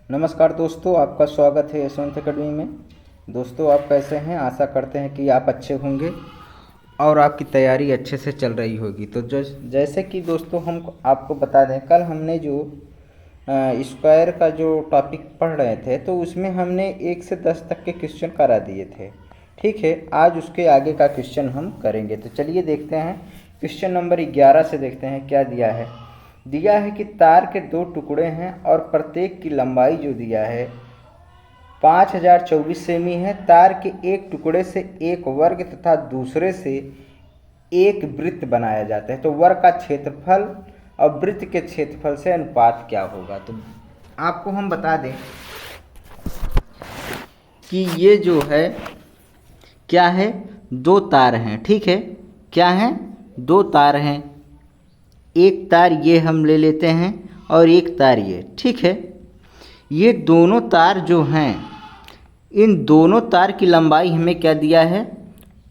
नमस्कार दोस्तों, आपका स्वागत है यशवंत अकेडमी में। दोस्तों, आप कैसे हैं? आशा करते हैं कि आप अच्छे होंगे और आपकी तैयारी अच्छे से चल रही होगी। तो जैसे कि दोस्तों हम आपको बता दें, कल हमने जो स्क्वायर का जो टॉपिक पढ़ रहे थे तो उसमें हमने 1 से 10 तक के क्वेश्चन करा दिए थे। ठीक है, आज उसके आगे का क्वेश्चन हम करेंगे। तो चलिए देखते हैं, क्वेश्चन नंबर 11 से देखते हैं क्या दिया है। दिया है कि तार के 2 टुकड़े हैं और प्रत्येक की लंबाई जो दिया है 5024 सेमी है। तार के एक टुकड़े से एक वर्ग तथा दूसरे से एक वृत्त बनाया जाता है। तो वर्ग का क्षेत्रफल और वृत्त के क्षेत्रफल से अनुपात क्या होगा। तो आपको हम बता दें कि ये जो है क्या है, 2 तार हैं। ठीक है, क्या हैं? 2 तार हैं। एक तार ये हम ले लेते हैं और एक तार ये। ठीक है, ये दोनों तार जो हैं, इन दोनों तार की लंबाई हमें क्या दिया है?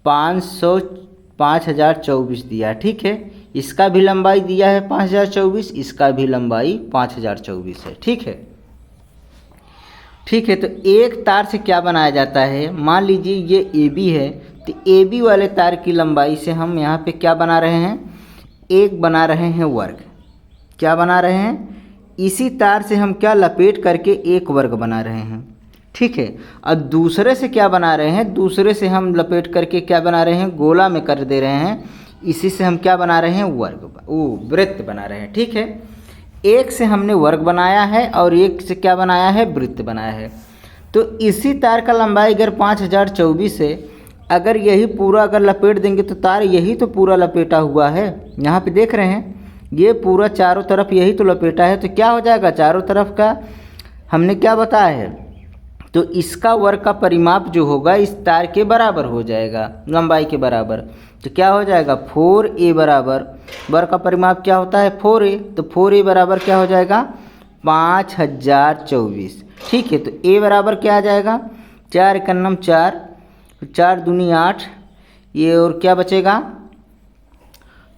5024 दिया। ठीक है, इसका भी लंबाई दिया है 5024, इसका भी लंबाई 5024 है। ठीक है, ठीक है। तो एक तार से क्या बनाया जाता है? मान लीजिए ये ए बी है, तो ए बी वाले तार की लंबाई से हम यहाँ पे क्या बना रहे हैं? एक बना रहे हैं वर्ग। क्या बना रहे हैं? इसी तार से हम क्या लपेट करके एक वर्ग बना रहे हैं। ठीक है, और दूसरे से क्या बना रहे हैं? दूसरे से हम लपेट करके क्या बना रहे हैं? गोला में कर दे रहे हैं। इसी से हम क्या बना रहे हैं? वृत्त बना रहे हैं। ठीक है, एक से हमने वर्ग बनाया है और एक से क्या बनाया है? वृत्त बनाया है। तो इसी तार का लंबाई अगर 5024 है, अगर यही पूरा अगर लपेट देंगे तो तार यही तो पूरा लपेटा हुआ है। यहाँ पे देख रहे हैं, ये पूरा चारों तरफ यही तो लपेटा है। तो क्या हो जाएगा? चारों तरफ का हमने क्या बताया है? तो इसका वर्ग का परिमाप जो होगा इस तार के बराबर हो जाएगा, लंबाई के बराबर। तो क्या हो जाएगा? 4a बराबर, वर्ग का परिमाप क्या होता है? 4a। तो 4a बराबर क्या हो जाएगा? 5024। ठीक है, तो a बराबर क्या आ जाएगा? 4 एकन्नम 4, 4 दूनी 8, ये और क्या बचेगा?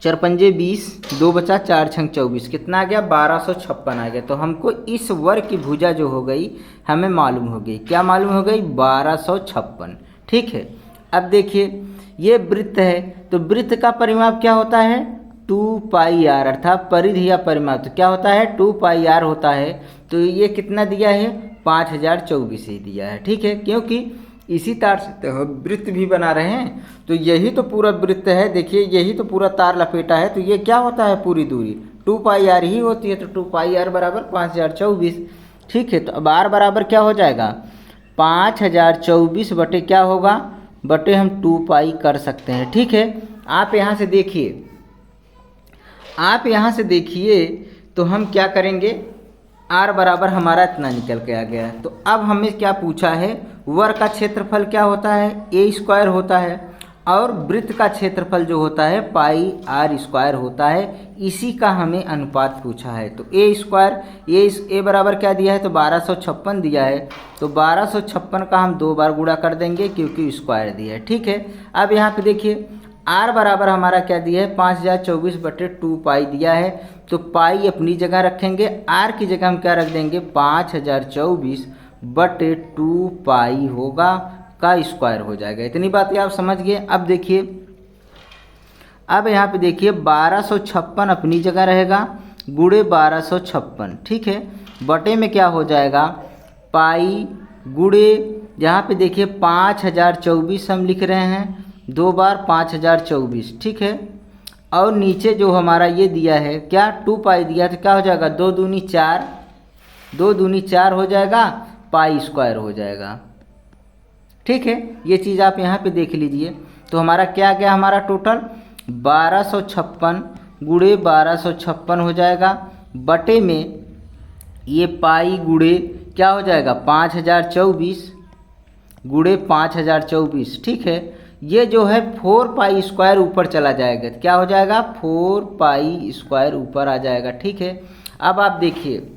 4 पंजे 20, 2 बचा, 4 छंग 24, कितना आ गया? 1256 आ गया। तो हमको इस वर्ग की भुजा जो हो गई हमें मालूम हो गई। क्या मालूम हो गई? 1256। ठीक है, अब देखिए ये वृत्त है, तो वृत्त का परिमाप क्या होता है? 2πr, अर्थात परिधि या परिमाप। तो क्या होता है? 2πr होता है। तो ये कितना दिया है? 5024 ही दिया है। ठीक है, क्योंकि इसी तार से तो वृत्त भी बना रहे हैं, तो यही तो पूरा वृत्त है। देखिए यही तो पूरा तार लपेटा है। तो ये क्या होता है? पूरी दूरी 2πr ही होती है। तो 2πr बराबर 5024। ठीक है, तो अब r बराबर क्या हो जाएगा? 5024 बटे क्या होगा? बटे हम 2π कर सकते हैं। ठीक है, आप यहाँ से देखिए, आप यहाँ से देखिए तो हम क्या करेंगे? r बराबर हमारा इतना निकल के आ गया है। तो अब हमें क्या पूछा है? वर्ग का क्षेत्रफल क्या होता है? a स्क्वायर होता है, और वृत्त का क्षेत्रफल जो होता है पाई r स्क्वायर होता है। इसी का हमें अनुपात पूछा है। तो a स्क्वायर, a बराबर क्या दिया है? तो 1256 दिया है। तो 1256 का हम 2 बार गुणा कर देंगे क्योंकि स्क्वायर दिया है। ठीक है, अब यहाँ पे देखिए r बराबर हमारा क्या दिया है? 5024 बटे 2π दिया है। तो पाई अपनी जगह रखेंगे, r की जगह हम क्या रख देंगे? 5024 बटे 2π होगा, का स्क्वायर हो जाएगा। इतनी बातें आप समझ गए। अब देखिए, अब यहाँ पे देखिए 1256 अपनी जगह रहेगा, गुणे 1256। ठीक है, बटे में क्या हो जाएगा? पाई गुणे, यहाँ पे देखिए 5024 हम लिख रहे हैं, 2 बार 5024। ठीक है, और नीचे जो हमारा ये दिया है क्या? 2π दिया, तो क्या हो जाएगा? 2 दूनी 4, 2 दूनी 4 हो जाएगा, पाई स्क्वायर हो जाएगा। ठीक है, ये चीज़ आप यहाँ पे देख लीजिए। तो हमारा क्या गया? हमारा टोटल 1256 गुणे 1256 हो जाएगा, बटे में ये पाई गुणे क्या हो जाएगा? 5024 गुणे 5024। ठीक है, ये जो है 4π स्क्वायर ऊपर चला जाएगा। क्या हो जाएगा? 4π स्क्वायर ऊपर आ जाएगा। ठीक है, अब आप देखिए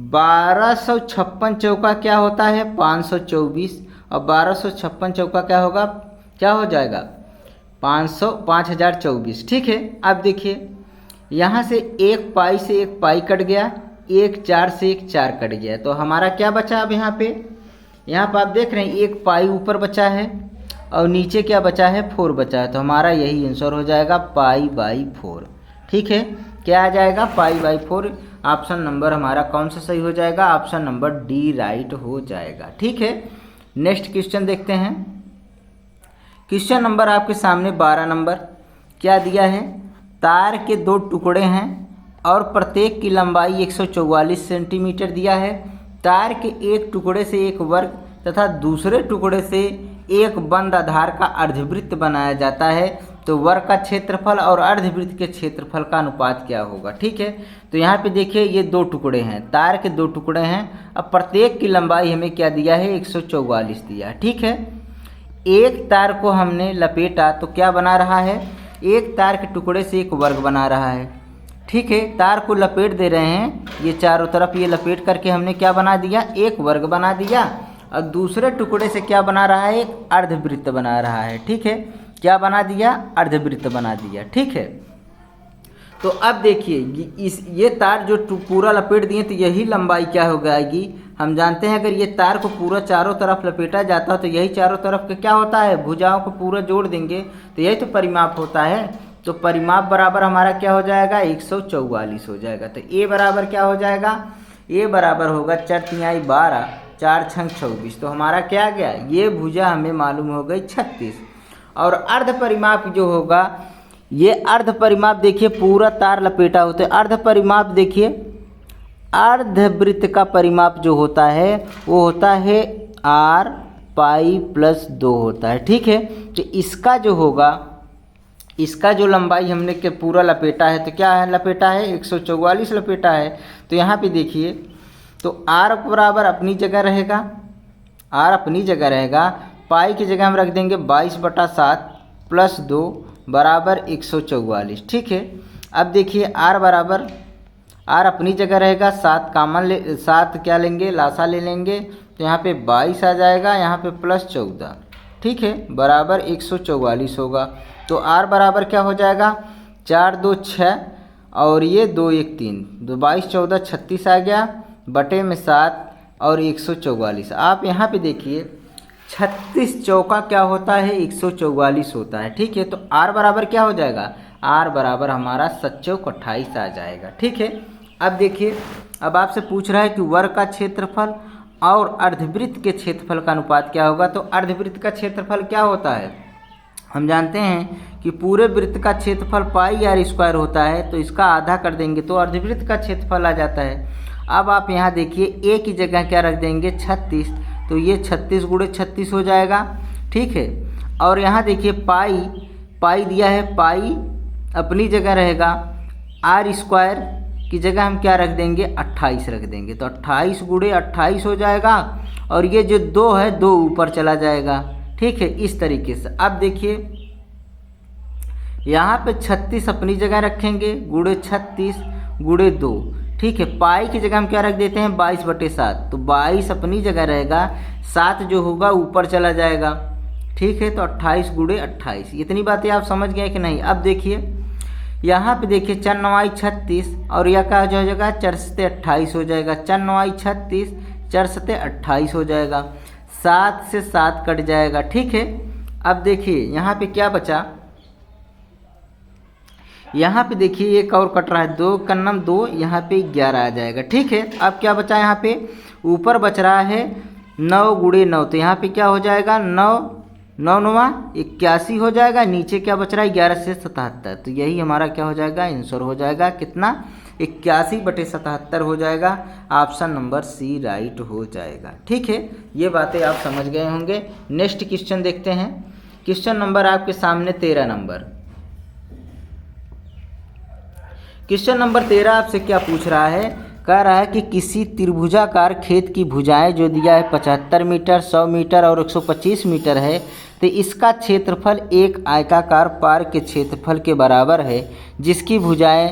1256 चौका क्या होता है? 524, और 1256 चौका क्या होगा? क्या हो जाएगा? 5024। ठीक है, अब देखिए यहाँ से एक पाई से एक पाई कट गया, एक 4 से एक 4 कट गया, तो हमारा क्या बचा अब यहाँ पे आप देख रहे हैं एक पाई ऊपर बचा है और नीचे क्या बचा है 4 बचा है, तो हमारा यही आंसर हो जाएगा π/4। ठीक है, क्या आ जाएगा π/4। ऑप्शन नंबर हमारा कौन सा सही हो जाएगा, ऑप्शन नंबर डी राइट हो जाएगा। ठीक है, नेक्स्ट क्वेश्चन देखते हैं। क्वेश्चन नंबर आपके सामने 12 नंबर क्या दिया है, तार के 2 टुकड़े हैं और प्रत्येक की लंबाई 144 सेंटीमीटर दिया है। तार के एक टुकड़े से एक वर्ग तथा दूसरे टुकड़े से एक बंद आधार का अर्धवृत्त बनाया जाता है, तो वर्ग का क्षेत्रफल और अर्धवृत्त के क्षेत्रफल का अनुपात क्या होगा। ठीक है, तो यहाँ पे देखिए ये 2 टुकड़े हैं, तार के 2 टुकड़े हैं, अब प्रत्येक की लंबाई हमें क्या दिया है 144 दिया है। ठीक है, एक तार को हमने लपेटा तो क्या बना रहा है, एक तार के टुकड़े से एक वर्ग बना रहा है। ठीक है, तार को लपेट दे रहे हैं, ये चारों तरफ ये लपेट करके हमने क्या बना दिया, एक वर्ग बना दिया, और दूसरे टुकड़े से क्या बना रहा है, एक अर्धवृत्त बना रहा है। ठीक है, क्या बना दिया, अर्धवृत्त बना दिया। ठीक है, तो अब देखिए ये तार जो पूरा लपेट दिए तो यही लंबाई क्या हो जाएगी, हम जानते हैं अगर ये तार को पूरा चारों तरफ लपेटा जाता है तो यही चारों तरफ का क्या होता है, भुजाओं को पूरा जोड़ देंगे तो यही तो परिमाप होता है, तो परिमाप बराबर हमारा क्या हो जाएगा 144 हो जाएगा। तो ए बराबर क्या हो जाएगा, ए बराबर होगा 4 तिहाई 12 4 छंग 24, तो हमारा क्या आ गया, ये भुजा हमें मालूम हो गई 36। और अर्ध परिमाप जो होगा, ये अर्ध परिमाप देखिए पूरा तार लपेटा होता है, अर्ध परिमाप देखिए अर्धवृत्त का परिमाप जो होता है वो होता है r π+2 होता है। ठीक है, तो इसका जो होगा, इसका जो लंबाई हमने के पूरा लपेटा है तो क्या है, लपेटा है 144 लपेटा है, तो यहाँ पे देखिए तो r बराबर अपनी जगह रहेगा, r अपनी जगह रहेगा, पाई की जगह हम रख देंगे 22/7 + 2 बराबर 144। ठीक है, अब देखिए r बराबर, r अपनी जगह रहेगा, 7 कामन ले, 7 क्या लेंगे, लासा ले लेंगे, तो यहाँ पे 22 आ जाएगा, यहाँ पे +14। ठीक है, बराबर 144 होगा, तो r बराबर क्या हो जाएगा 4 2 6 और ये 2 1 3, 22 14 36 आ गया, बटे में 7 और 144। आप यहाँ पे देखिए 36 चौका क्या होता है 144 होता है। ठीक है, तो r बराबर क्या हो जाएगा, r बराबर हमारा 7 चौक 28 आ जाएगा। ठीक है, अब देखिए अब आपसे पूछ रहा है कि वर्ग का क्षेत्रफल और अर्धवृत्त के क्षेत्रफल का अनुपात क्या होगा, तो अर्धवृत्त का क्षेत्रफल क्या होता है, हम जानते हैं कि पूरे वृत्त का क्षेत्रफल πr² होता है, तो इसका आधा कर देंगे तो अर्धवृत्त का क्षेत्रफल आ जाता है। अब आप यहाँ देखिए a की जगह क्या रख देंगे 36, तो ये 36 × 36 हो जाएगा। ठीक है, और यहाँ देखिए पाई दिया है, पाई अपनी जगह रहेगा, r² की जगह हम क्या रख देंगे 28 रख देंगे, तो 28 × 28 हो जाएगा, और ये जो 2 है 2 ऊपर चला जाएगा। ठीक है, इस तरीके से। अब देखिए यहाँ पे 36 अपनी जगह रखेंगे, × 36 × 2। ठीक है, पाई की जगह हम क्या रख देते हैं 22/7, तो 22 अपनी जगह रहेगा, 7 जो होगा ऊपर चला जाएगा। ठीक है, तो 28 × 28। इतनी बातें आप समझ गए कि नहीं। अब देखिए यहाँ पे देखिए 4 9 36 और यह क्या हो जाएगा 4 7 28 हो जाएगा, 4 9 36 4 7 28 हो जाएगा, 7 से 7 कट जाएगा। ठीक है, अब देखिए यहाँ पे क्या बचा, यहाँ पे देखिए एक और कट रहा है, 2 कन्नम 2, यहाँ पे 11 आ जाएगा। ठीक है, अब क्या बचा, यहाँ पे ऊपर बच रहा है 9 × 9, तो यहाँ पे क्या हो जाएगा 9 9 9 81 हो जाएगा, नीचे क्या बच रहा है 11 से 77, तो यही हमारा क्या हो जाएगा आंसर हो जाएगा कितना 81/77 हो जाएगा। ऑप्शन नंबर सी राइट हो जाएगा। ठीक है, ये बातें आप समझ गए होंगे। नेक्स्ट क्वेश्चन देखते हैं। क्वेश्चन नंबर आपके सामने 13 नंबर। क्वेश्चन नंबर 13 आपसे क्या पूछ रहा है, कह रहा है कि किसी त्रिभुजाकार खेत की भुजाएं जो दिया है 75 मीटर 100 मीटर और 125 मीटर है, तो इसका क्षेत्रफल एक आयताकार पार के क्षेत्रफल के बराबर है, जिसकी भुजाएं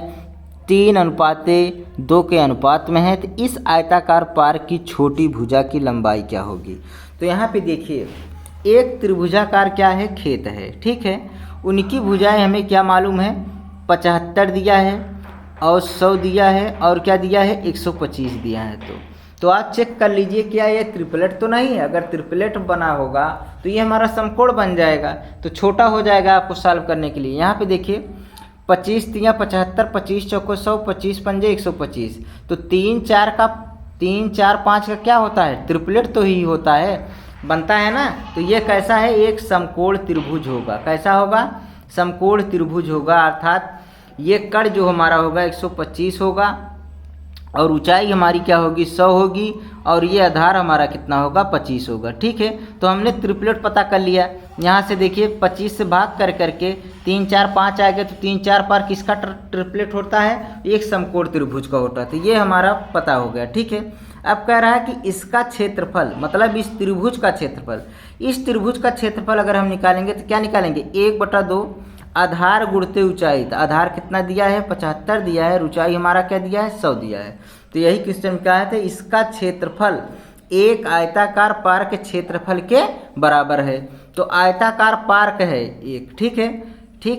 3:2 के अनुपात में है, तो इस आयताकार पार की छोटी भुजा की लंबाई क्या होगी। तो यहाँ पे देखिए एक त्रिभुजाकार क्या है खेत है। ठीक है, उनकी भुजाएं हमें क्या मालूम है 75 दिया है और 100 दिया है और क्या दिया है 125 दिया है। तो आप चेक कर लीजिए क्या ये ट्रिपलेट तो नहीं है। अगर ट्रिपलेट बना होगा तो ये हमारा समकोण बन जाएगा, तो छोटा हो जाएगा आपको सॉल्व करने के लिए। यहाँ पे देखिए 25 तिया 75, 25 चौको 100, 25 पंजे 125, तो 3 4 5 का क्या होता है ट्रिपलेट तो ही होता है, बनता है ना। तो ये कैसा है एक समकोण त्रिभुज होगा। कैसा होगा समकोण त्रिभुज होगा, अर्थात ये कड़ जो हमारा होगा 125 होगा और ऊंचाई हमारी क्या होगी 100 होगी और ये आधार हमारा कितना होगा 25 होगा। ठीक है, तो हमने ट्रिपलेट पता कर लिया। यहाँ से देखिए 25 से भाग कर करके 3 4 5 आ गया, तो 3 4 पार किसका ट्रिपलेट होता है एक समकोण त्रिभुज का होता है। तो ये हमारा पता हो गया। ठीक है, अब कह रहा है कि इसका क्षेत्रफल मतलब इस त्रिभुज का क्षेत्रफल, इस त्रिभुज का क्षेत्रफल अगर हम निकालेंगे तो क्या निकालेंगे 1/2 आधार गुणते ऊंचाई। तो आधार कितना दिया है 75 दिया है, ऊंचाई हमारा क्या दिया है 100 दिया है। तो यही क्वेश्चन क्या है, तो इसका क्षेत्रफल एक आयताकार पार्क के क्षेत्रफल के बराबर है। तो आयताकार पार्क है एक, ठीक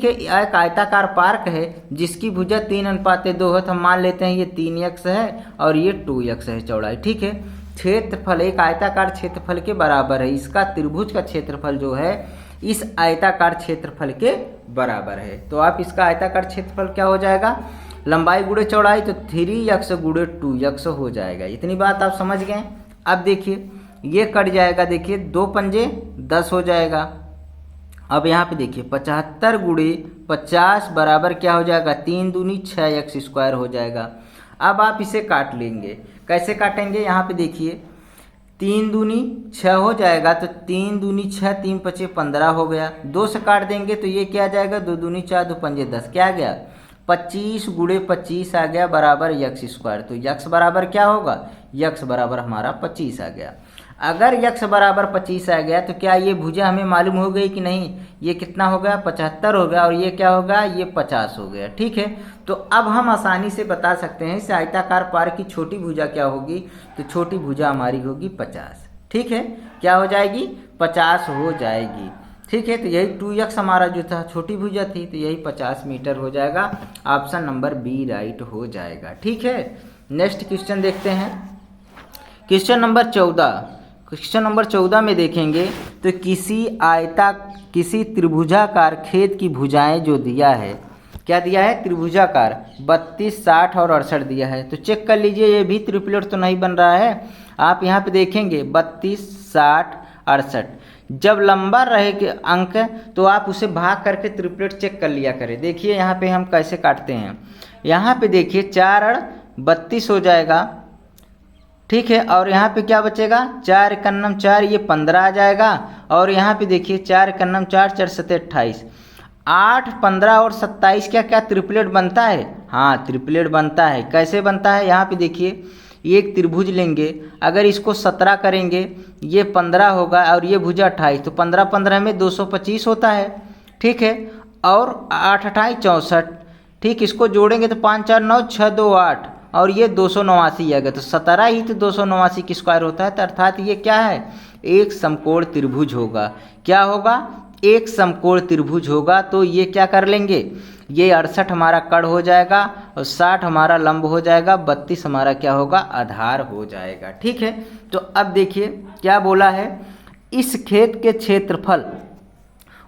है एक आयताकार पार्क है जिसकी भुजा 3:2 है। तो हम मान लेते हैं ये 3x है और ये 2x है चौड़ाई। ठीक है, क्षेत्रफल एक आयताकार क्षेत्रफल के बराबर है। इसका त्रिभुज का क्षेत्रफल जो है इस आयताकार क्षेत्रफल के बराबर है। तो आप इसका आयताकार क्षेत्रफल क्या हो जाएगा लंबाई गुणे चौड़ाई, तो 3x गुणे 2x हो जाएगा। इतनी बात आप समझ गए। अब देखिए ये कट जाएगा, देखिए 2 पंजे 10 हो जाएगा। अब यहाँ पे देखिए 75 गुणे 50 बराबर क्या हो जाएगा 3 दूनी 6x² हो जाएगा। अब आप इसे काट लेंगे, कैसे काटेंगे यहाँ पे देखिए 3 दूनी 6 हो जाएगा, तो 3 दूनी 6 3 5 15 हो गया। 2 से काट देंगे तो ये क्या आ जाएगा 2 दूनी 4 2 पंजे 10, क्या आ गया 25 गुणे 25 आ गया बराबर x²। तो x बराबर क्या होगा x बराबर हमारा 25 आ गया। अगर x बराबर 25 आ गया तो क्या ये भुजा हमें मालूम हो गई कि नहीं, ये कितना हो गया 75 हो गया और ये क्या होगा ये 50 हो गया। ठीक है, तो अब हम आसानी से बता सकते हैं इस आयताकार पार्क की छोटी भुजा क्या होगी, तो छोटी भुजा हमारी होगी 50। ठीक है, क्या हो जाएगी 50 हो जाएगी। ठीक है, तो यही 2x हमारा जो था छोटी भुजा थी, तो यही 50 मीटर हो जाएगा। ऑप्शन नंबर बी राइट हो जाएगा। ठीक है, नेक्स्ट क्वेश्चन देखते हैं। क्वेश्चन नंबर 14 में देखेंगे तो किसी त्रिभुजाकार खेत की भुजाएं जो दिया है, क्या दिया है त्रिभुजाकार 32 60 और 68 दिया है। तो चेक कर लीजिए ये भी ट्रिपलेट तो नहीं बन रहा है। आप यहाँ पे देखेंगे 32 60 68, जब लंबा रहे के अंक तो आप उसे भाग करके ट्रिपलेट चेक कर लिया करें। देखिए यहाँ पे हम कैसे काटते हैं, यहाँ पे देखिए 4 और 32 हो जाएगा। ठीक है, और यहाँ पे क्या बचेगा 4 एकन्नम 4, ये 15 आ जाएगा। और यहाँ पे देखिए 4 एकन्नम 4 4 7 28, 8 15 और 27 क्या ट्रिपलेट बनता है। हाँ ट्रिपलेट बनता है। कैसे बनता है, यहाँ पे देखिए एक त्रिभुज लेंगे, अगर इसको 17 करेंगे ये 15 होगा और ये भुजा 28, तो 15 15 में 225 होता है। ठीक है, और 8 28 64। ठीक, इसको जोड़ेंगे तो 5 4 9 6 2 8 और ये 289 आ गया। तो 17 ही तो 289 की स्क्वायर होता है। तो अर्थात ये क्या है एक समकोण त्रिभुज होगा। क्या होगा एक समकोण त्रिभुज होगा। तो ये क्या कर लेंगे, ये 68 हमारा कड़ हो जाएगा और 60 हमारा लंब हो जाएगा, 32 हमारा क्या होगा आधार हो जाएगा। ठीक है, तो अब देखिए क्या बोला है, इस खेत के क्षेत्रफल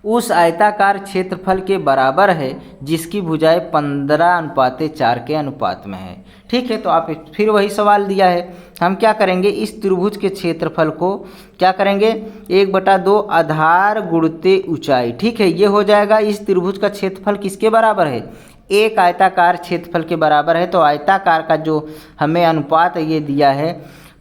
उस आयताकार क्षेत्रफल के बराबर है जिसकी भुजाएं 15:4 के अनुपात में है। ठीक है, तो आप फिर वही सवाल दिया है, हम क्या करेंगे इस त्रिभुज के क्षेत्रफल को क्या करेंगे 1/2 आधार गुणते ऊंचाई। ठीक है, ये हो जाएगा इस त्रिभुज का क्षेत्रफल किसके बराबर है एक आयताकार क्षेत्रफल के बराबर है। तो आयताकार का जो हमें अनुपात ये दिया है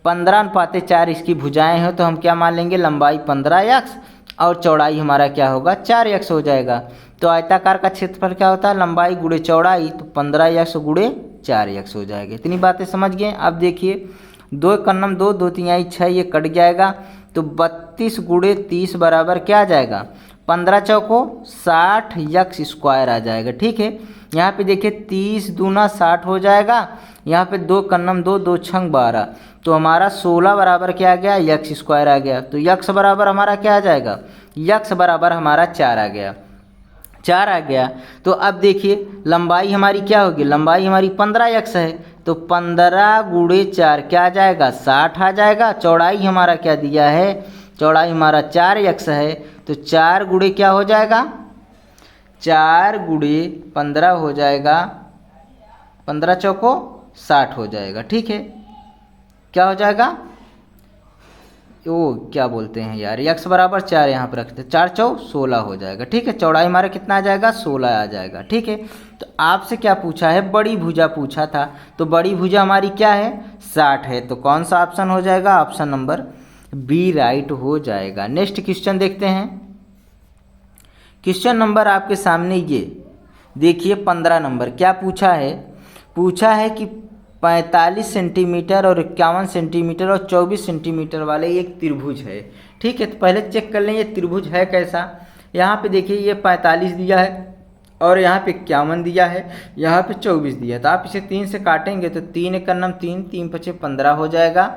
15:4 इसकी भुजाएं हैं, तो हम क्या मान लेंगे लंबाई 15x और चौड़ाई हमारा क्या होगा 4x हो जाएगा। तो आयताकार का क्षेत्रफल क्या होता है लंबाई गुणे चौड़ाई, तो 15x गुणे 4x हो जाएगा। इतनी बातें समझ गए। अब देखिए 2 एकन्नम 2 2 3 6, ये कट जाएगा। तो 32 गुणे 30 बराबर क्या आ जाएगा 15 चौको 60x² आ जाएगा। ठीक है, यहाँ पे देखिए 30 दूना 60 हो जाएगा। यहाँ पे 2 कन्नम 2 2 छंग 12, तो हमारा 16 बराबर क्या आ गया x² आ गया। तो x बराबर हमारा क्या आ जाएगा x बराबर हमारा 4 आ गया। 4 आ गया। तो अब देखिए लंबाई हमारी क्या होगी, लंबाई हमारी 15x है, तो 15 गुणे 4 क्या आ जाएगा, 60 आ जाएगा। चौड़ाई हमारा क्या दिया है, चौड़ाई हमारा 4x है, तो 4 गुणे क्या हो जाएगा, 4 गुणे 15 हो जाएगा, 15 चौको 60 हो जाएगा। ठीक है, क्या हो जाएगा, वो क्या बोलते हैं यार, x बराबर 4 यहाँ पर रखते, 4 चौ 16 हो जाएगा। ठीक है, चौड़ाई हमारा कितना आ जाएगा, 16 आ जाएगा। ठीक है, तो आपसे क्या पूछा है, बड़ी भुजा पूछा था, तो बड़ी भुजा हमारी क्या है, 60 है, तो कौन सा ऑप्शन हो जाएगा, ऑप्शन नंबर बी राइट हो जाएगा। नेक्स्ट क्वेश्चन देखते हैं। क्वेश्चन नंबर आपके सामने ये देखिए 15 नंबर क्या पूछा है, पूछा है कि 45 सेंटीमीटर और 51 सेंटीमीटर और 24 सेंटीमीटर वाले एक त्रिभुज है। ठीक है, तो पहले चेक कर लें ये त्रिभुज है कैसा। यहाँ पे देखिए ये 45 दिया है और यहाँ पे 51 दिया है, यहाँ पे 24 दिया है, तो आप इसे 3 से काटेंगे तो 3 एक नम 3, 3 पचे 15 हो जाएगा।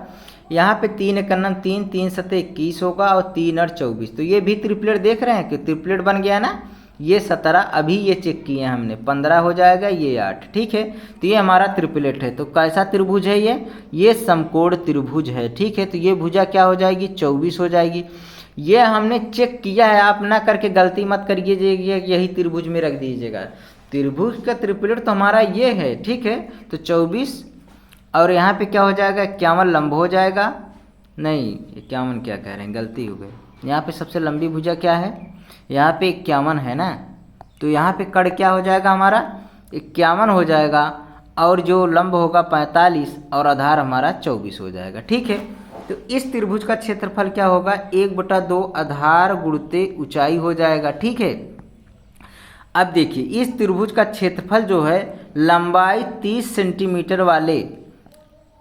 यहाँ पे 3 एक नम 3, 3 सते 21 होगा और 3 और 24, तो ये भी ट्रिपलेट देख रहे हैं कि ट्रिपलेट बन गया ना, ये 17 अभी ये चेक किए हैं हमने, 15 हो जाएगा, ये 8। ठीक है, तो ये हमारा त्रिपलेट है। तो कैसा त्रिभुज है ये समकोण त्रिभुज है। ठीक है, तो ये भुजा क्या हो जाएगी, 24 हो जाएगी। ये हमने चेक किया है, आप ना करके गलती मत करिएगा, यही त्रिभुज में रख दीजिएगा। त्रिभुज का त्रिपलेट तो हमारा ये है। ठीक है, तो 24 और यहाँ पे क्या हो जाएगा, 51 लंब हो जाएगा, नहीं 51 क्या कह रहे हैं, गलती हो गई। यहाँ पे सबसे लंबी भुजा क्या है, यहाँ पे 51 है ना, तो यहाँ पे कड़ क्या हो जाएगा हमारा, 51 हो जाएगा, और जो लंब होगा 45 और आधार हमारा 24 हो जाएगा। ठीक है, तो इस त्रिभुज का क्षेत्रफल क्या होगा, 1/2 आधार गुणते ऊंचाई हो जाएगा। ठीक है, अब देखिए इस त्रिभुज का क्षेत्रफल जो है, लंबाई 30 सेंटीमीटर वाले,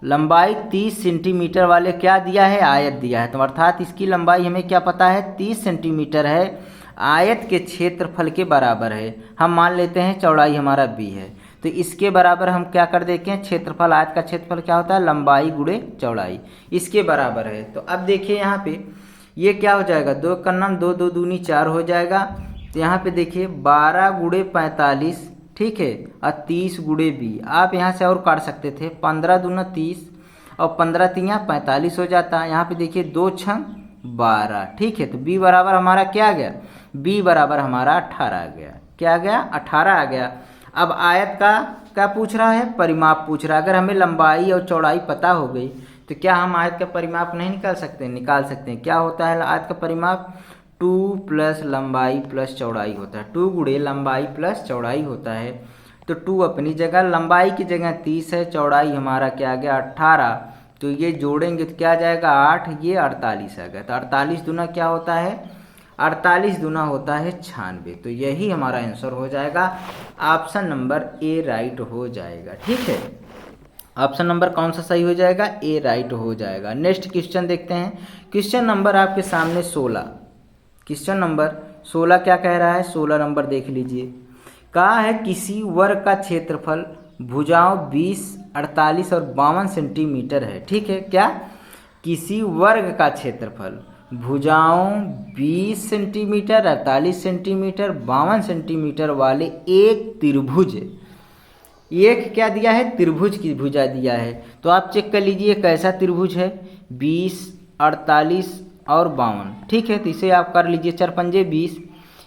लंबाई 30 सेंटीमीटर वाले क्या दिया है, आयत दिया है, तो अर्थात इसकी लंबाई हमें क्या पता है, 30 सेंटीमीटर है, आयत के क्षेत्रफल के बराबर है। हम मान लेते हैं चौड़ाई हमारा b है, तो इसके बराबर हम क्या कर देते हैं, क्षेत्रफल, आयत का क्षेत्रफल क्या होता है, लंबाई गुणे चौड़ाई, इसके बराबर है। तो अब देखिए यहाँ पे ये क्या हो जाएगा, 2 का नाम 2, 2 दूनी 4 हो जाएगा। तो यहाँ पे देखिए 12 गुणे 45, ठीक है, और 30 गुणे b, आप यहाँ से और काट सकते थे, 15 दूना 30 और 15 तिया 45 हो जाता है। यहाँ पे देखिए 2 छंग 12। ठीक है, तो b बराबर हमारा क्या आ गया, b बराबर हमारा 18 आ गया। क्या आ गया, 18 आ गया। अब आयत का क्या पूछ रहा है, परिमाप पूछ रहा है। अगर हमें लंबाई और चौड़ाई पता हो गई तो क्या हम आयत का परिमाप नहीं निकाल सकते, निकाल सकते हैं। क्या होता है आयत का परिमाप, 2 प्लस लंबाई प्लस चौड़ाई होता है, 2 गुणे लंबाई प्लस चौड़ाई होता है। तो 2 अपनी जगह, लंबाई की जगह 30 है, चौड़ाई हमारा क्या आ गया 18, तो ये जोड़ेंगे तो क्या आ जाएगा 8, ये 48 आ गया। तो 48 दूना क्या होता है, 48 दूना होता है 96, तो यही हमारा आंसर हो जाएगा, ऑप्शन नंबर ए राइट हो जाएगा। ठीक है, ऑप्शन नंबर कौन सा सही हो जाएगा, ए राइट हो जाएगा। नेक्स्ट क्वेश्चन देखते हैं। क्वेश्चन नंबर आपके सामने 16, क्वेश्चन नंबर 16 क्या कह रहा है, 16 नंबर देख लीजिए। कहा है किसी वर्ग का क्षेत्रफल भुजाओं 20, 48 और 52 सेंटीमीटर है। ठीक है, क्या, किसी वर्ग का क्षेत्रफल भुजाओं 20 सेंटीमीटर, 48 सेंटीमीटर, 52 सेंटीमीटर वाले एक त्रिभुज, एक क्या दिया है, त्रिभुज की भुजा दिया है। तो आप चेक कर लीजिए कैसा त्रिभुज है, 20, 48 और 52। ठीक है, तो इसे आप कर लीजिए 4 पंजे 20,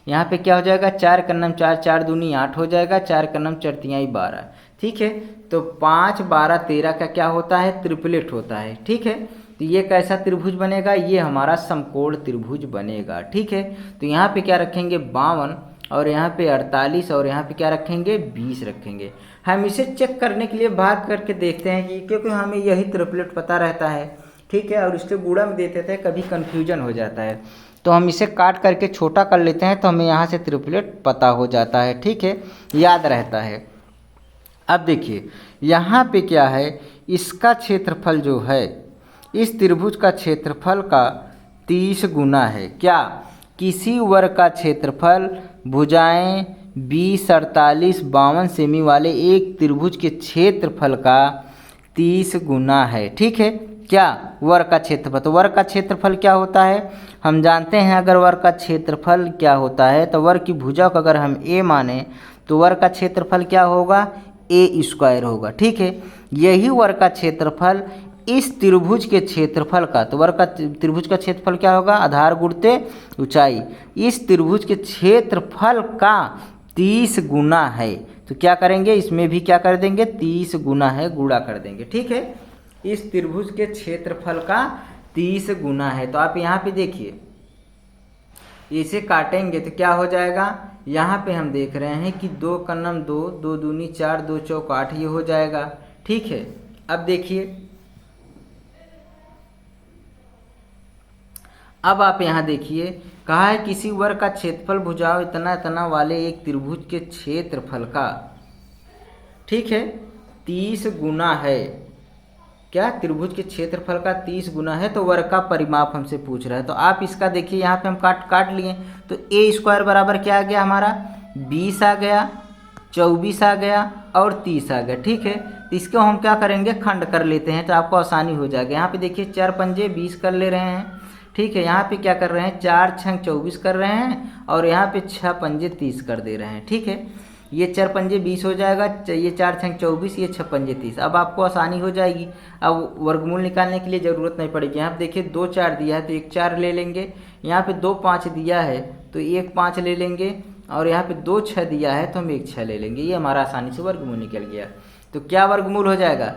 यहाँ पे क्या हो जाएगा 4 कन्नम 4, 4 दूनी 8 हो जाएगा, 4 कन्नम 4 तिहाई 12। ठीक है, तो 5, 12, 13 का क्या होता है, ट्रिपलेट होता है। ठीक है, तो ये कैसा त्रिभुज बनेगा, ये हमारा समकोण त्रिभुज बनेगा। ठीक है, तो यहाँ पे क्या रखेंगे 52 और यहाँ पे 48 और यहाँ पे क्या रखेंगे 20 रखेंगे। हम इसे चेक करने के लिए भाग करके देखते हैं कि क्योंकि हमें यही ट्रिपलेट पता रहता है। ठीक है, और इसके गुणा में देते थे, कभी कन्फ्यूजन हो जाता है, तो हम इसे काट करके छोटा कर लेते हैं, तो हमें यहाँ से ट्रिपलेट पता हो जाता है। ठीक है, याद रहता है। अब देखिए यहाँ पे क्या है, इसका क्षेत्रफल जो है, इस त्रिभुज का क्षेत्रफल का 30 गुना है। क्या, किसी वर्ग का क्षेत्रफल भुजाएं 20, 48, 52 सेमी वाले एक त्रिभुज के क्षेत्रफल का 30 गुना है। ठीक है, क्या, वर्ग का क्षेत्रफल। तो वर्ग का क्षेत्रफल क्या होता है हम जानते हैं। अगर वर्ग का क्षेत्रफल क्या होता है तो वर्ग की भुजा को अगर हम ए माने तो वर्ग का क्षेत्रफल क्या होगा, ए स्क्वायर होगा। ठीक है, यही वर्ग का क्षेत्रफल इस त्रिभुज के क्षेत्रफल का, तो वर्ग का त्रिभुज का क्षेत्रफल क्या होगा, आधार गुणते ऊंचाई, इस त्रिभुज के क्षेत्रफल का 30 गुना है। तो क्या करेंगे, इसमें भी क्या कर देंगे, 30 गुना है, गुणा कर देंगे। ठीक है, इस त्रिभुज के क्षेत्रफल का 30 गुना है। तो आप यहाँ पे देखिए, इसे काटेंगे तो क्या हो जाएगा, यहाँ पे हम देख रहे हैं कि 2 कन्नम 2, 2 दूनी 4, 2 चौक 8, ये हो जाएगा। ठीक है, अब देखिए, अब आप यहाँ देखिए, कहा है किसी वर्ग का क्षेत्रफल भुजाओं इतना इतना वाले एक त्रिभुज के क्षेत्रफल का, ठीक है, 30 गुना है। क्या, त्रिभुज के क्षेत्रफल का 30 गुना है। तो वर्ग का परिमाप हमसे पूछ रहा है। तो आप इसका देखिए, यहाँ पे हम काट लिए, तो ए स्क्वायर बराबर क्या आ गया हमारा, 20 आ गया, 24 आ गया और 30 आ गया। ठीक है, तो इसको हम क्या करेंगे, खंड कर लेते हैं तो आपको आसानी हो जाएगा। यहाँ पे देखिए 4 पंजे 20 कर ले रहे हैं। ठीक है, यहाँ पे क्या कर रहे हैं, 4 छंग 24 कर रहे हैं और यहाँ पे 6 पंजे 30 कर दे रहे हैं। ठीक है, ये 4 पंजे 20 हो जाएगा, ये 4 छंग 24, ये 6 पंजे 30। अब आपको आसानी हो जाएगी, अब वर्गमूल निकालने के लिए ज़रूरत नहीं पड़ेगी। यहाँ पे देखिए 2 4 दिया है तो 1 4 ले लेंगे, यहाँ पे 2 5 दिया है तो 1 5 ले लेंगे और यहाँ पे 2 6 दिया है तो हम 1 6 ले लेंगे। ये हमारा आसानी से वर्गमूल निकल गया। तो क्या वर्गमूल हो जाएगा,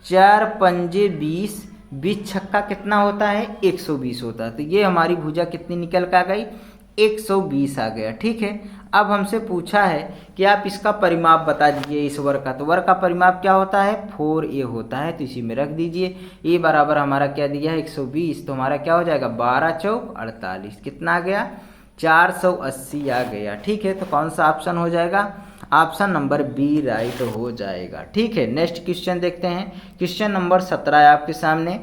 4 पंजे 20, 20 छक्का कितना होता है, 120 होता है। तो ये हमारी भुजा कितनी निकल कर आ गई, 120 आ गया। ठीक है, अब हमसे पूछा है कि आप इसका परिमाप बता दीजिए इस वर्ग का। तो वर्ग का परिमाप क्या होता है, 4a होता है, तो इसी में रख दीजिए। ए बराबर हमारा क्या दिया है, 120, तो हमारा क्या हो जाएगा, 12 चौक 48, कितना आ गया, 480 आ गया। ठीक है, तो कौन सा ऑप्शन हो जाएगा, ऑप्शन नंबर बी राइट हो जाएगा। ठीक है, नेक्स्ट क्वेश्चन देखते हैं। क्वेश्चन नंबर 17 है आपके सामने।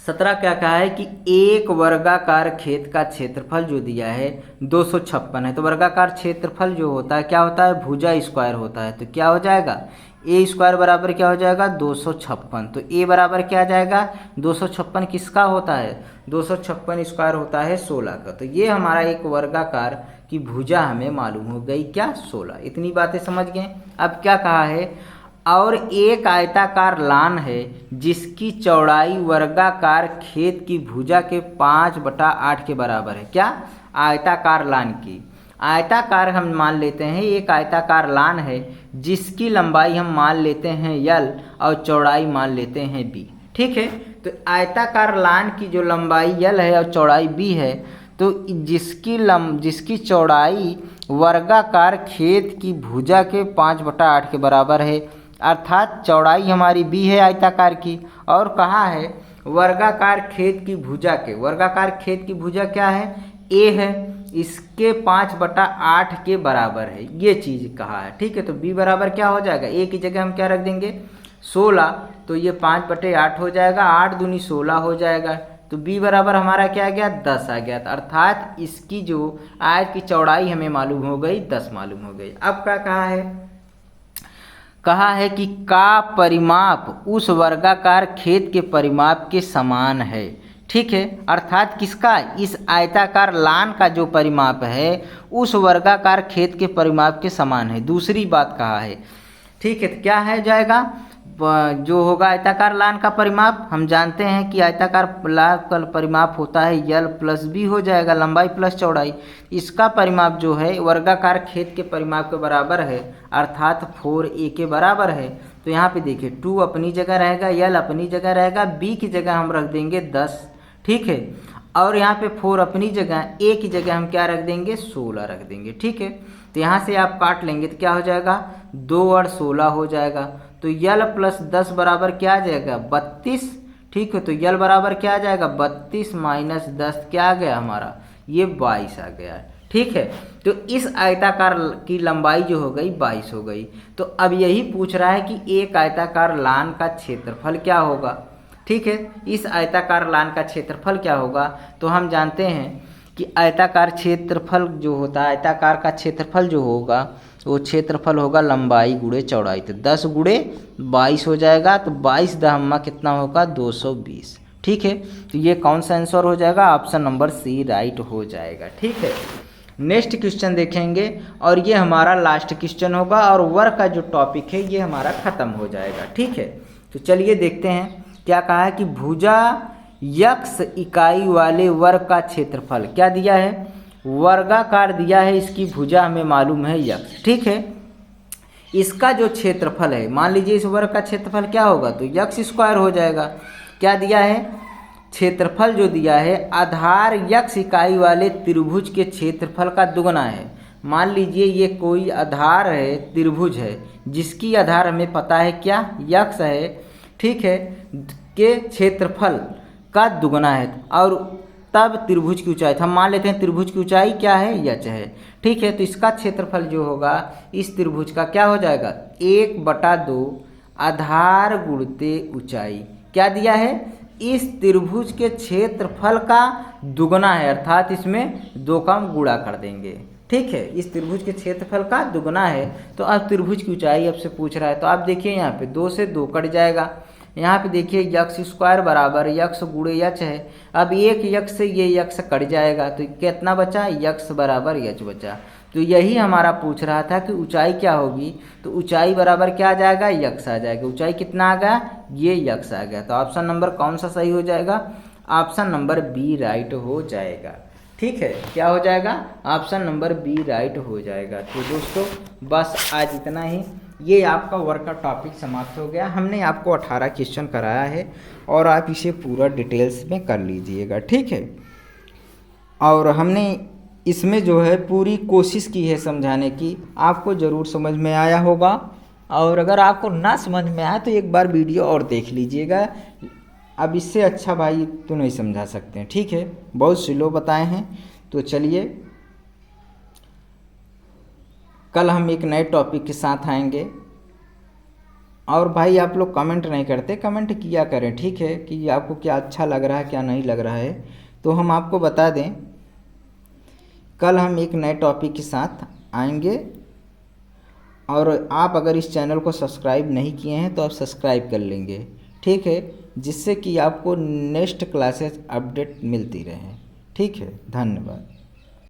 17 क्या कहा है कि एक वर्गाकार खेत का क्षेत्रफल जो दिया है 256 है। तो वर्गाकार क्षेत्रफल जो होता है क्या होता है, भुजा स्क्वायर होता है। तो क्या हो जाएगा, ए स्क्वायर बराबर क्या हो जाएगा, 256। तो ए बराबर क्या आ जाएगा, 256 किसका होता है, 256 स्क्वायर होता है 16 का। तो ये हमारा एक वर्गाकार की भुजा हमें मालूम हो गई, क्या, 16। इतनी बातें समझ गए। अब क्या कहा है, और एक आयताकार लान है जिसकी चौड़ाई वर्गाकार खेत की भुजा के 5/8 के बराबर है। क्या, आयताकार लान की, आयताकार हम मान लेते हैं, एक आयताकार लान है जिसकी लंबाई हम मान लेते हैं l और चौड़ाई मान लेते हैं b। ठीक है, तो आयताकार लान की जो लंबाई l है और चौड़ाई b है, तो जिसकी चौड़ाई वर्गाकार खेत की भुजा के 5/8 के बराबर है, अर्थात चौड़ाई हमारी b है आयताकार की, और कहा है वर्गाकार खेत की भुजा के, वर्गाकार खेत की भुजा क्या है, a है, इसके 5/8 के बराबर है, ये चीज़ कहा है। ठीक है, तो b बराबर क्या हो जाएगा, a की जगह हम क्या रख देंगे, 16, तो ये 5/8 हो जाएगा, 8 दूनी 16 हो जाएगा। तो b बराबर हमारा क्या आ गया, 10 आ गया। अर्थात इसकी जो आयत की चौड़ाई हमें मालूम हो गई, 10 मालूम हो गई। अब क्या कहा है, कहा है कि का परिमाप उस वर्गाकार खेत के परिमाप के समान है। ठीक है, अर्थात किसका, इस आयताकार लान का जो परिमाप है उस वर्गाकार खेत के परिमाप के समान है। दूसरी बात कहा है। ठीक है, तो क्या है जाएगा, जो होगा आयताकार लान का परिमाप, हम जानते हैं कि आयताकार लान का परिमाप होता है यल प्लस बी हो जाएगा, लंबाई प्लस चौड़ाई। इसका परिमाप जो है वर्गाकार खेत के परिमाप के बराबर है, अर्थात 4a के बराबर है। तो यहाँ पे देखिए 2 अपनी जगह रहेगा, यल अपनी जगह रहेगा, b की जगह हम रख देंगे 10। ठीक है, और यहाँ पे 4 अपनी जगह, a की जगह हम क्या रख देंगे, 16 रख देंगे। ठीक है, तो यहाँ से आप काट लेंगे तो क्या हो जाएगा, 2 और 16 हो जाएगा। तो यल प्लस 10 बराबर क्या आ जाएगा, 32। ठीक है, तो यल बराबर क्या आ जाएगा, 32 माइनस 10 क्या आ गया हमारा, ये 22 आ गया। ठीक है, तो इस आयताकार की लंबाई जो हो गई 22 हो गई। तो अब यही पूछ रहा है कि एक आयताकार लान का क्षेत्रफल क्या होगा। ठीक है, इस आयताकार लान का क्षेत्रफल क्या होगा, तो हम जानते हैं कि आयताकार क्षेत्रफल जो होता है, आयताकार का क्षेत्रफल जो होगा तो वो क्षेत्रफल होगा लंबाई गुणे चौड़ाई। तो 10 गुणे 22 हो जाएगा, तो 22 दहम्मा कितना होगा 220। ठीक है, तो ये कौन सा आंसर हो जाएगा, ऑप्शन नंबर सी राइट हो जाएगा। ठीक है, नेक्स्ट क्वेश्चन देखेंगे और ये हमारा लास्ट क्वेश्चन होगा और वर्ग का जो टॉपिक है ये हमारा खत्म हो जाएगा। ठीक है, तो चलिए देखते हैं क्या कहा है कि भुजा यक्स इकाई वाले वर्ग का क्षेत्रफल क्या दिया है, वर्गाकार दिया है, इसकी भुजा हमें मालूम है यक्स। ठीक है, इसका जो क्षेत्रफल है, मान लीजिए इस वर्ग का क्षेत्रफल क्या होगा, तो यक्स स्क्वायर हो जाएगा। क्या दिया है, क्षेत्रफल जो दिया है आधार यक्स इकाई वाले त्रिभुज के क्षेत्रफल का दुगना है। मान लीजिए ये कोई आधार है, त्रिभुज है, जिसकी आधार हमें पता है क्या, यक्स है। ठीक है, के क्षेत्रफल का दुगना है और तब त्रिभुज की ऊंचाई, हम मान लेते हैं त्रिभुज की ऊंचाई क्या है, यच है। ठीक है, तो इसका क्षेत्रफल जो होगा इस त्रिभुज का क्या हो जाएगा, 1/2 आधार गुणते ऊंचाई। क्या दिया है, इस त्रिभुज के क्षेत्रफल का दुगना है, अर्थात इसमें 2 का हम गुणा कर देंगे। ठीक है, इस त्रिभुज के क्षेत्रफल का दुगना है। तो अब त्रिभुज की ऊंचाई आपसे पूछ रहा है, तो आप देखिए यहाँ पे 2 से 2 कट जाएगा। यहाँ पे देखिए यक्स स्क्वायर बराबर यक्स गुणे यच है। अब एक यक्स से ये यक्स कट जाएगा, तो कितना बचा, यक्स बराबर यच बचा। तो यही हमारा पूछ रहा था कि ऊंचाई क्या होगी, तो ऊंचाई बराबर क्या आ जाएगा, यक्स आ जाएगा। ऊंचाई कितना आ गया, ये यक्स आ गया। तो ऑप्शन नंबर कौन सा सही हो जाएगा, ऑप्शन नंबर बी राइट हो जाएगा। ठीक है, क्या हो जाएगा, ऑप्शन नंबर बी राइट हो जाएगा। तो दोस्तों बस आज इतना ही, ये आपका वर्क का टॉपिक समाप्त हो गया। हमने आपको 18 क्वेश्चन कराया है और आप इसे पूरा डिटेल्स में कर लीजिएगा। ठीक है, और हमने इसमें जो है पूरी कोशिश की है समझाने की, आपको ज़रूर समझ में आया होगा। और अगर आपको ना समझ में आया तो एक बार वीडियो और देख लीजिएगा, अब इससे अच्छा भाई तो नहीं समझा सकते हैं। ठीक है, बहुत स्लो बताए हैं। तो चलिए कल हम एक नए टॉपिक के साथ आएंगे। और भाई आप लोग कमेंट नहीं करते, कमेंट किया करें। ठीक है, कि आपको क्या अच्छा लग रहा है क्या नहीं लग रहा है, तो हम आपको बता दें कल हम एक नए टॉपिक के साथ आएंगे। और आप अगर इस चैनल को सब्सक्राइब नहीं किए हैं तो आप सब्सक्राइब कर लेंगे। ठीक है, जिससे कि आपको नेक्स्ट क्लासेस अपडेट मिलती रहे। ठीक है, धन्यवाद।